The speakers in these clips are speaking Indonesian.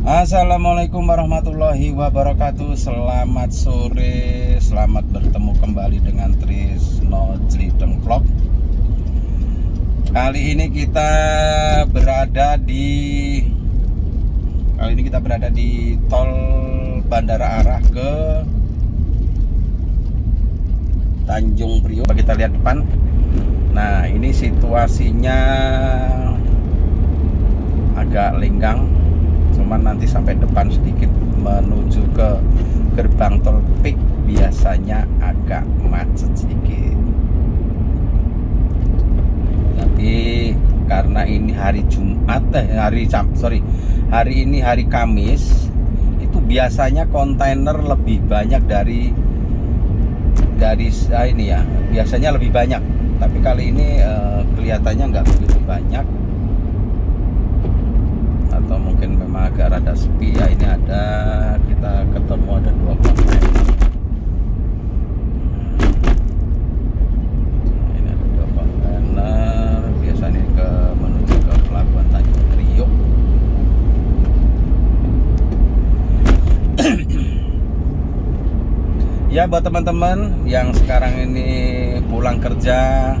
Assalamualaikum warahmatullahi wabarakatuh. Selamat sore, selamat bertemu kembali dengan Trisno Jlideng Vlog. Kali ini kita berada di tol bandara arah ke Tanjung Priok. Kita lihat depan. Nah, ini situasinya agak lenggang, cuman nanti sampai depan sedikit menuju ke gerbang tol Pik biasanya agak macet sedikit. Tapi karena ini hari Jumat, hari ini hari Kamis, itu biasanya kontainer lebih banyak dari ini ya, biasanya lebih banyak. Tapi kali ini kelihatannya nggak begitu banyak, atau mungkin memang agak rada sepi ya. Ini kita ketemu ada 2 kontainer. Ini ada 2 kontainer, biasanya menuju ke pelabuhan Tanjung Priok. Ya, buat teman-teman yang sekarang ini pulang kerja,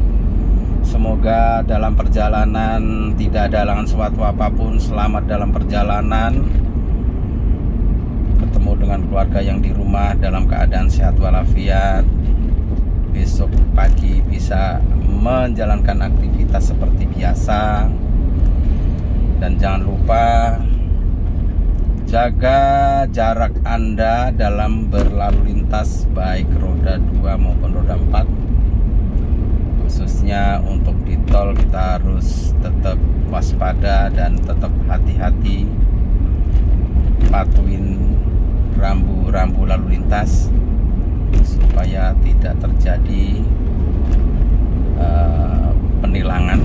semoga dalam perjalanan tidak ada halangan suatu apapun. Selamat dalam perjalanan, ketemu dengan keluarga yang di rumah dalam keadaan sehat walafiat. Besok pagi bisa menjalankan aktivitas seperti biasa. Dan jangan lupa jaga jarak Anda dalam berlalu lintas, baik roda 2 maupun roda 4. Khususnya untuk di tol kita harus tetap waspada dan tetap hati-hati, patuhin rambu-rambu lalu lintas supaya tidak terjadi penilangan.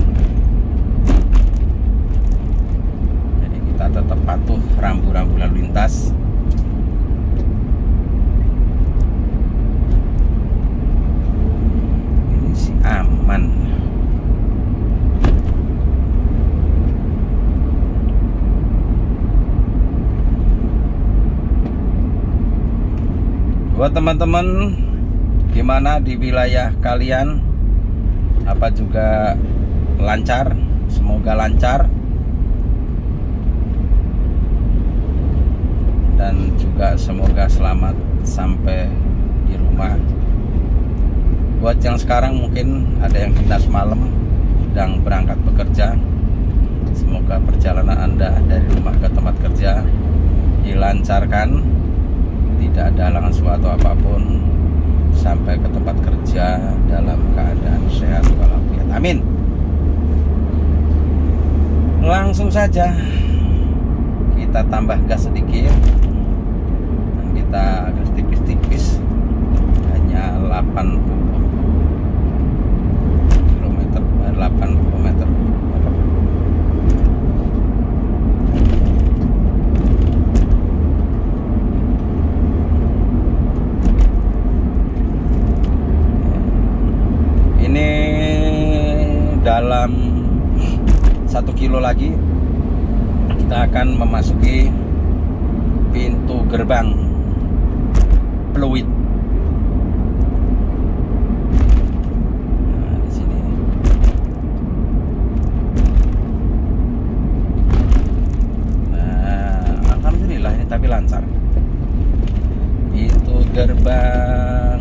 Jadi kita tetap patuh rambu-rambu lalu lintas. Ini sih aman. Buat teman-teman, gimana di wilayah kalian? Apa juga lancar? Semoga lancar. Dan juga semoga selamat sampai di rumah. Buat yang sekarang mungkin ada yang dinas malam, sedang berangkat bekerja, semoga perjalanan Anda dari rumah ke tempat kerja dilancarkan, tidak ada halangan suatu apapun, sampai ke tempat kerja dalam keadaan sehat walafiat. Amin. Langsung saja kita tambah gas sedikit, dan kita gas tipis-tipis, hanya 80 km, 80 meter. Ini dalam 1 kilo lagi kita akan memasuki pintu gerbang Pluit. Nah, di sini. Nah, alhamdulillah ini tapi lancar. Pintu gerbang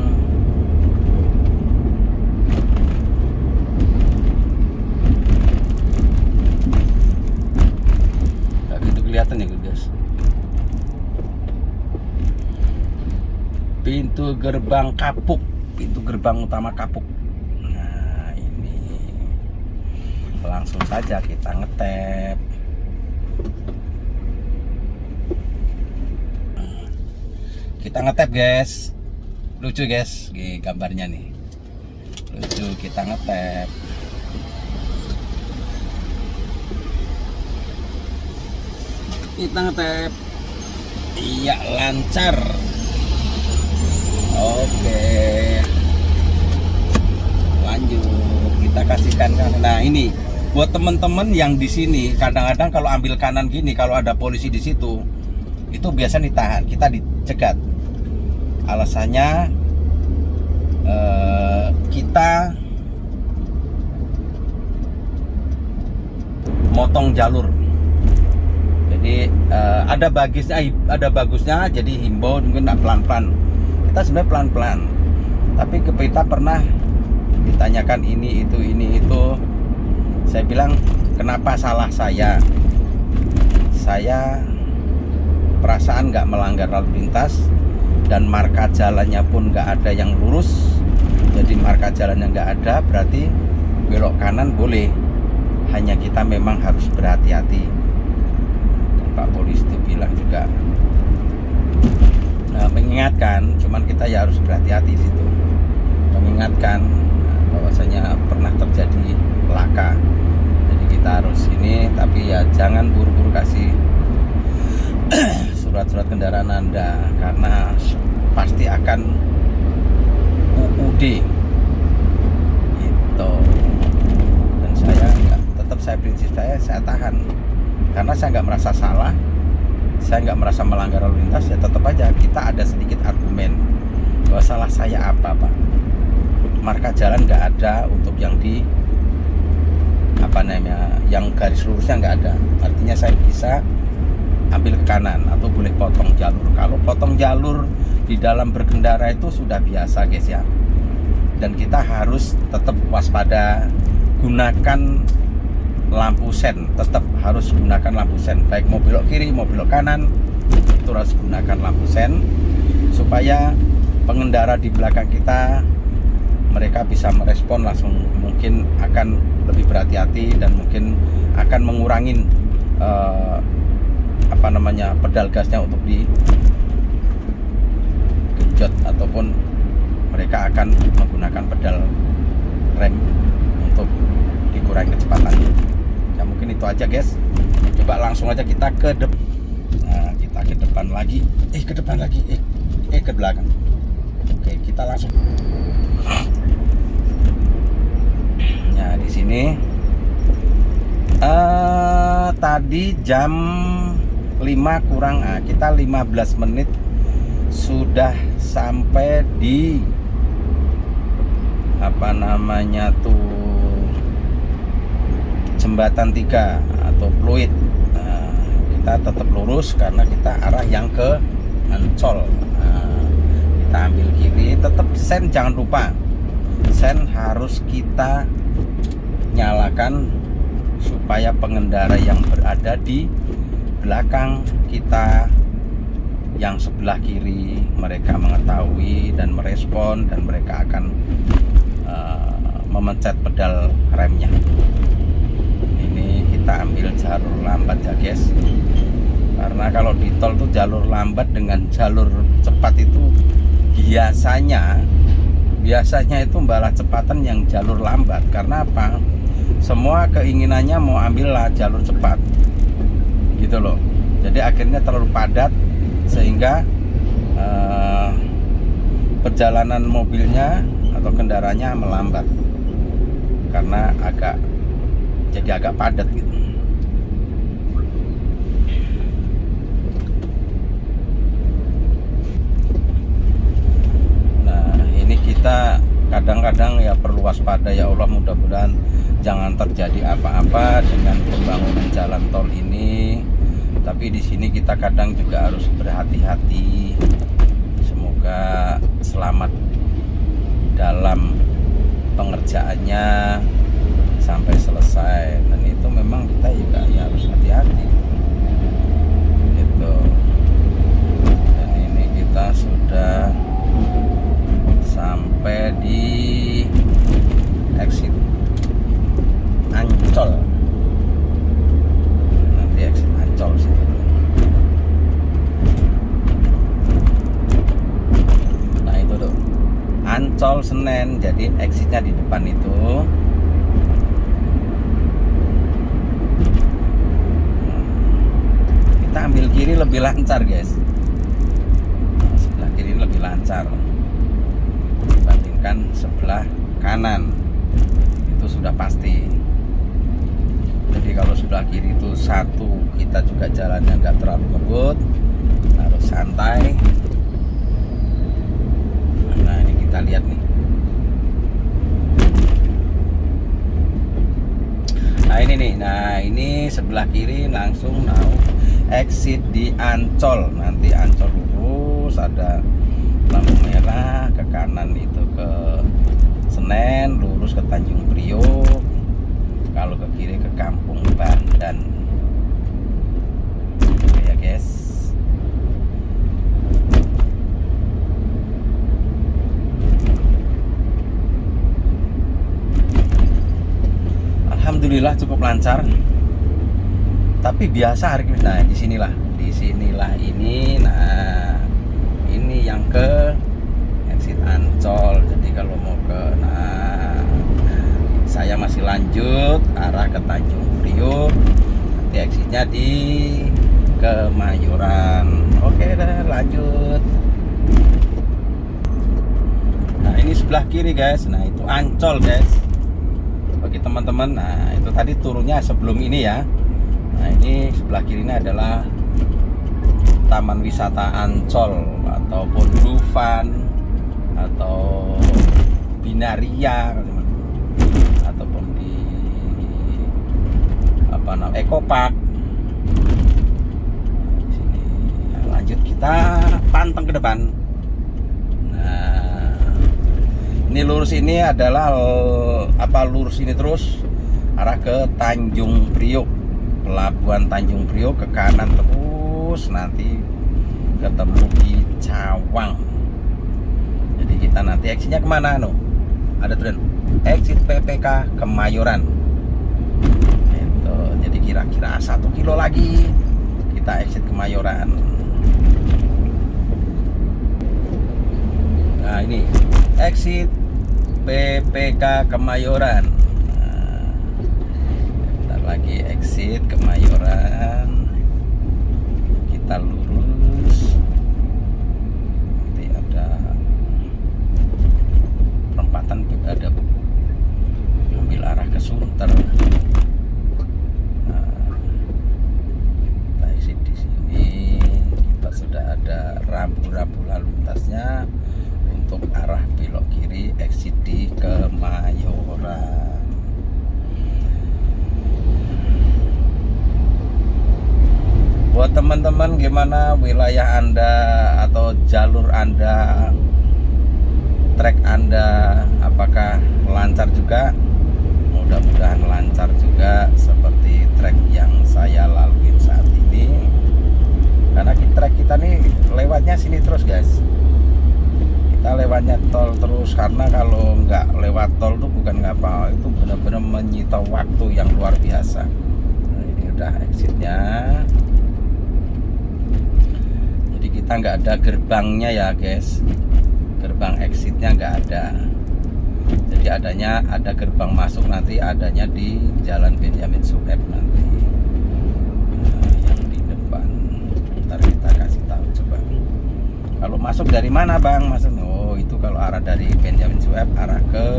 kelihatan ya guys. Pintu gerbang Kapuk, pintu gerbang utama Kapuk. Nah, ini langsung saja kita ngetep. Kita ngetep guys. Lucu guys, gambarnya nih. Lucu, kita ngetep. Kita ngetep. Iya, lancar. Oke, lanjut kita kasihkan kan. Nah, ini buat temen-temen yang di sini kadang-kadang kalau ambil kanan gini, kalau ada polisi di situ, itu biasanya ditahan, kita dicegat. Alasannya kita motong jalur. Jadi ada bagusnya, jadi himbau mungkin pelan-pelan. Kita sebenarnya pelan-pelan, tapi kita pernah ditanyakan ini itu. Saya bilang, kenapa salah saya perasaan nggak melanggar lalu lintas, dan marka jalannya pun nggak ada yang lurus. Jadi marka jalannya nggak ada, berarti belok kanan boleh, hanya kita memang harus berhati-hati. Dan Pak Polisi itu bilang juga mengingatkan, cuman kita ya harus berhati-hati di situ, mengingatkan bahwasanya pernah terjadi laka. Jadi kita harus ini, tapi ya jangan buru-buru kasih surat-surat kendaraan Anda, karena pasti akan UUD gitu. Dan saya prinsip saya tahan, karena saya nggak merasa salah, saya nggak merasa melanggar lalu lintas. Ya tetap aja kita ada sedikit argumen bahwa salah saya apa, Pak. Marka jalan nggak ada untuk yang di yang garis lurusnya nggak ada. Artinya saya bisa ambil ke kanan atau boleh potong jalur. Kalau potong jalur di dalam berkendara itu sudah biasa, guys ya. Dan kita harus tetap waspada, gunakan lampu sen, tetap harus gunakan lampu sen. Baik mau belok kiri, mau belok kanan, itu harus gunakan lampu sen supaya pengendara di belakang kita, mereka bisa merespon langsung, mungkin akan lebih berhati-hati dan mungkin akan mengurangi pedal gasnya untuk digenjot, ataupun mereka akan menggunakan pedal rem untuk dikurangi kecepatannya. Ya mungkin itu aja, guys. Coba langsung aja kita ke depan. Nah, kita ke depan lagi. Ke depan lagi. Ke belakang. Oke, kita langsung. Nah, di sini tadi jam 5 kurang, kita 15 menit sudah sampai di jembatan 3 atau Pluit. Kita tetap lurus karena kita arah yang ke Ancol. Kita ambil kiri, tetap sen, jangan lupa sen harus kita nyalakan supaya pengendara yang berada di belakang kita yang sebelah kiri mereka mengetahui dan merespon, dan mereka akan memencet pedal remnya. Ini kita ambil jalur lambat ya, guys, karena kalau di tol tuh jalur lambat dengan jalur cepat itu biasanya itu malah cepatan yang jalur lambat. Karena apa? Semua keinginannya mau ambil jalur cepat gitu loh. Jadi akhirnya terlalu padat sehingga perjalanan mobilnya atau kendaraannya melambat karena jadi agak padat gitu. Nah, ini kita kadang-kadang ya perlu waspada, ya Allah, mudah-mudahan jangan terjadi apa-apa dengan pembangunan jalan tol ini. Tapi di sini kita kadang juga harus berhati-hati. Semoga selamat dalam pengerjaannya sampai selesai. Dan itu memang kita juga ya harus hati-hati gitu. Dan ini kita sudah sampai di exit Ancol. Nanti exit Ancol situ. Nah itu tuh Ancol Senen, jadi exitnya di depan itu. Kita ambil kiri lebih lancar, guys. Sebelah kiri lebih lancar dibandingkan sebelah kanan, itu sudah pasti. Jadi kalau sebelah kiri itu satu, kita juga jalannya nggak terlalu ngebut, harus santai. Nah ini kita lihat nih. Nah ini nih, nah ini sebelah kiri langsung mau exit di Ancol. Nanti Ancol lurus ada lampu merah, ke kanan itu ke Senen, lurus ke Tanjung Priok. Kalau ke kiri ke Kampung Bandan. Oke ya guys. Alhamdulillah cukup lancar. Tapi biasa hari ini, nah disinilah ini, nah ini yang ke exit Ancol. Jadi kalau mau ke, nah saya masih lanjut arah ke Tanjung Priok. Nanti exitnya di Kemayoran. Oke dah, lanjut. Nah ini sebelah kiri guys. Nah itu Ancol guys. Bagi teman-teman, nah itu tadi turunnya sebelum ini ya. Nah ini sebelah kiri ini adalah Taman Wisata Ancol ataupun Dufan atau Binaria ataupun di apa namanya Eco Park. Di sini nah, lanjut kita panteng ke depan. Nah ini lurus ini adalah lurus ini terus arah ke Tanjung Priok, pelabuhan Tanjung Priok, ke kanan terus nanti ketemu di Cawang. Jadi kita nanti exitnya kemana no? Ada tulisan exit PPK Kemayoran. Itu jadi kira-kira 1 kilo lagi kita exit Kemayoran. Nah ini exit PPK Kemayoran. Nah, bentar lagi exit Kemayoran. Kita lurus. Nanti ada perempatan juga, ada ambil arah ke Sunter. Nah, kita exit di sini. Kita sudah ada rambu-rambu lalu lintasnya. Untuk arah belok kiri exit di Kemayoran. Buat teman-teman gimana wilayah Anda atau jalur Anda, trek Anda, apakah lancar juga? Mudah-mudahan lancar juga seperti trek yang saya lalui saat ini. Karena trek kita nih lewatnya sini terus guys. Kita lewatnya tol terus, karena kalau nggak lewat tol tuh bukan ngapa, itu benar-benar menyita waktu yang luar biasa. Nah, ini udah exitnya. Jadi kita nggak ada gerbangnya ya guys, gerbang exitnya nggak ada. Jadi ada gerbang masuk nanti adanya di Jalan Benyamin Sueb nanti. Nah, yang di depan. Ntar kita kasih tahu coba. Kalau masuk dari mana bang? Masuk, oh itu kalau arah dari Benyamin Sueb arah ke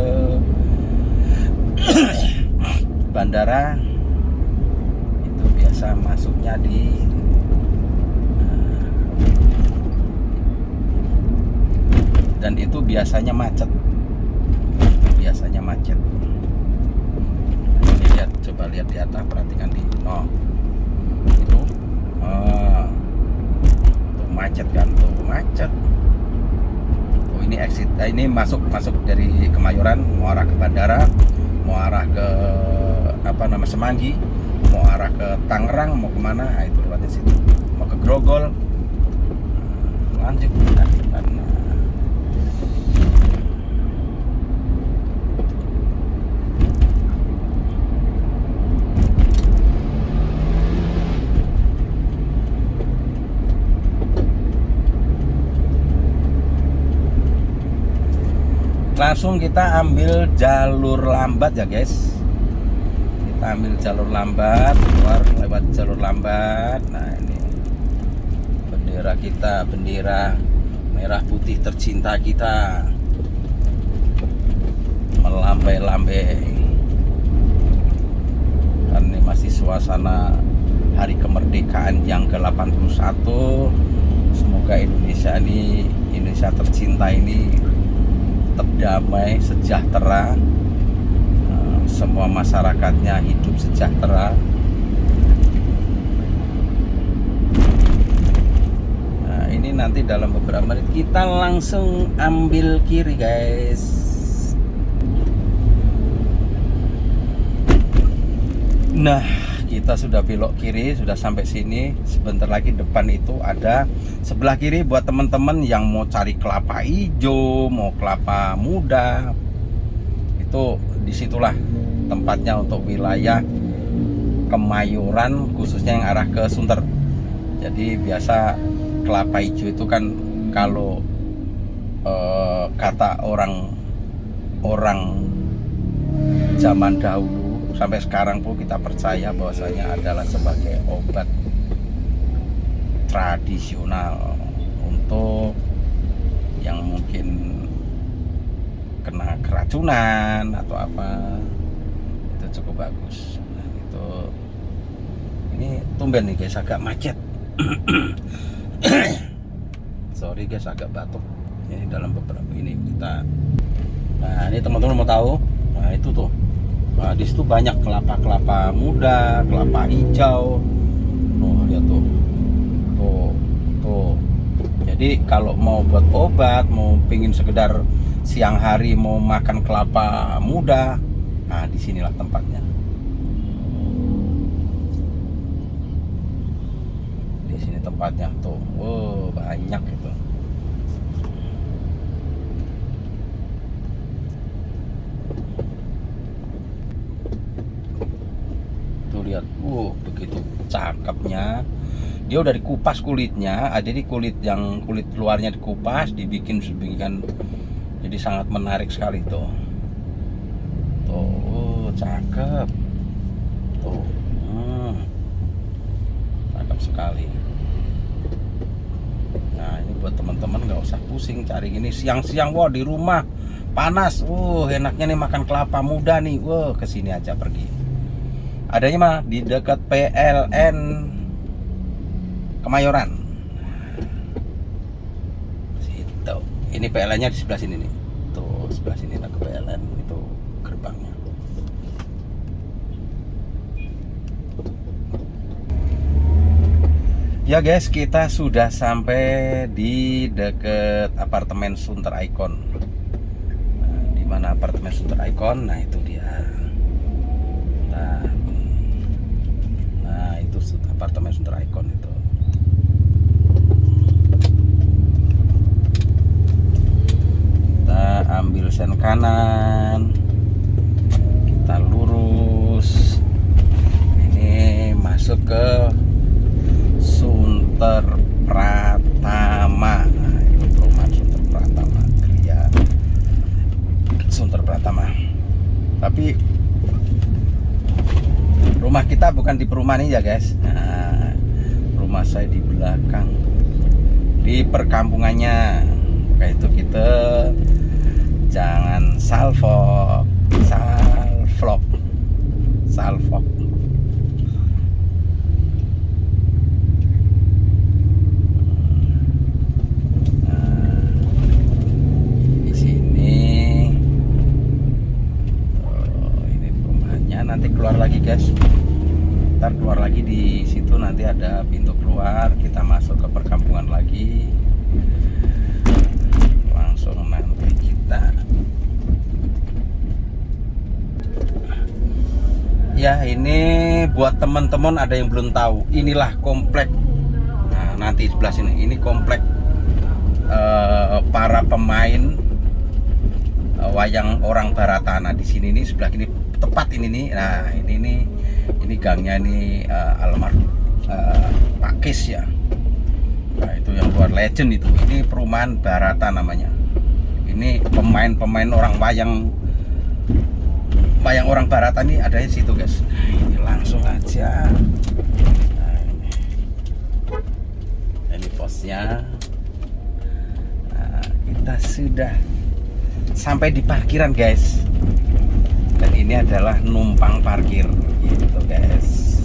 bandara itu biasa masuknya di dan itu biasanya macet. Ini lihat, coba lihat di atas, perhatikan di itu macet kan, tuh macet. Oh ini exit, ini masuk dari Kemayoran, mau arah ke bandara, mau arah ke Semanggi, mau arah ke Tangerang, mau kemana? Nah, itu lewatnya situ. Mau ke Grogol, lanjut ke depan. Langsung kita ambil jalur lambat ya guys. Kita ambil jalur lambat, keluar lewat jalur lambat. Nah ini bendera kita, bendera merah putih tercinta kita melambai-lambai. Kan ini masih suasana hari kemerdekaan yang ke-81. Semoga Indonesia tercinta ini tetap damai, sejahtera, semua masyarakatnya hidup sejahtera. Nah, ini nanti dalam beberapa menit kita langsung ambil kiri, guys. Nah, kita sudah belok kiri, sudah sampai sini. Sebentar lagi depan itu ada sebelah kiri buat teman-teman yang mau cari kelapa hijau, mau kelapa muda. Itu disitulah tempatnya untuk wilayah Kemayoran, khususnya yang arah ke Sunter. Jadi biasa kelapa hijau itu kan kalau kata orang zaman dahulu sampai sekarang pun kita percaya bahwasanya adalah sebagai obat tradisional untuk yang mungkin kena keracunan atau apa, itu cukup bagus. Nah, ini tumben nih guys, agak macet. Sorry guys, agak batuk. Ini dalam beberapa ini kita. Nah, ini teman-teman mau tahu. Nah, itu tuh. Nah, di situ banyak kelapa muda, kelapa hijau. Lihat tuh. Tuh. Jadi kalau mau buat obat, mau pingin sekedar siang hari mau makan kelapa muda, nah disinilah tempatnya. Di sini tempatnya tuh. Banyak itu. Lihat, begitu cakepnya. Dia udah dikupas kulitnya, jadi kulit luarnya dikupas, dibikin sedemikian, jadi sangat menarik sekali tuh. Cakep. Tuh, cakep sekali. Nah, ini buat teman-teman nggak usah pusing cari ini siang-siang. Di rumah panas, enaknya nih makan kelapa muda nih. Kesini aja pergi. Adanya mah di dekat PLN Kemayoran. Situ. Ini PLN-nya di sebelah sini nih. Tuh, sebelah sini ke PLN itu gerbangnya. Ya guys, kita sudah sampai di dekat apartemen Sunter Icon. Nah, di mana apartemen Sunter Icon? Nah, itu dia. Nah, itu apartemen Sunter Icon itu. Kita ambil sen kanan, kita lurus. Ini masuk ke Sunter Pratama. Nah, itu perumahan Sunter Pratama, Gria Sunter Pratama. Tapi rumah kita bukan di perumahan ini ya guys. Nah, rumah saya di belakang, di perkampungannya. Kayak itu kita jangan salvok. Di sini. Ini perumahannya. Nanti keluar lagi guys. Ntar keluar lagi di situ, nanti ada pintu keluar, kita masuk ke perkampungan lagi. Langsung nanti kita. Ya, ini buat teman-teman ada yang belum tahu, inilah komplek. Nah, nanti sebelah sini, ini komplek para pemain wayang orang Baratana. Di sini nih sebelah kiri tepat ini nih. Nah, ini gangnya nih almarhum Pak Kis ya. Nah, itu yang buat legend itu. Ini perumahan Barata namanya. Ini pemain orang wayang orang Barata nih ada di situ guys. Nah, ini langsung aja. Nah, ini posnya. Nah, kita sudah sampai di parkiran guys. Dan ini adalah numpang parkir gitu guys.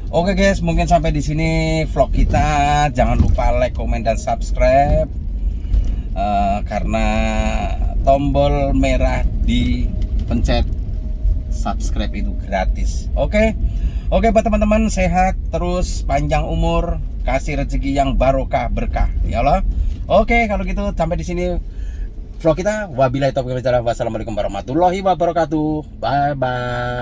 Oke guys, mungkin sampai di sini vlog kita. Jangan lupa like, komen, dan subscribe. Karena tombol merah dipencet subscribe itu gratis. Oke, buat teman-teman sehat terus, panjang umur, kasih rezeki yang barokah berkah, ya Allah. Oke, kalau gitu sampai di sini vlog kita. Wabillahi taufiq wal hidayah. Wassalamualaikum warahmatullahi wabarakatuh. Bye bye.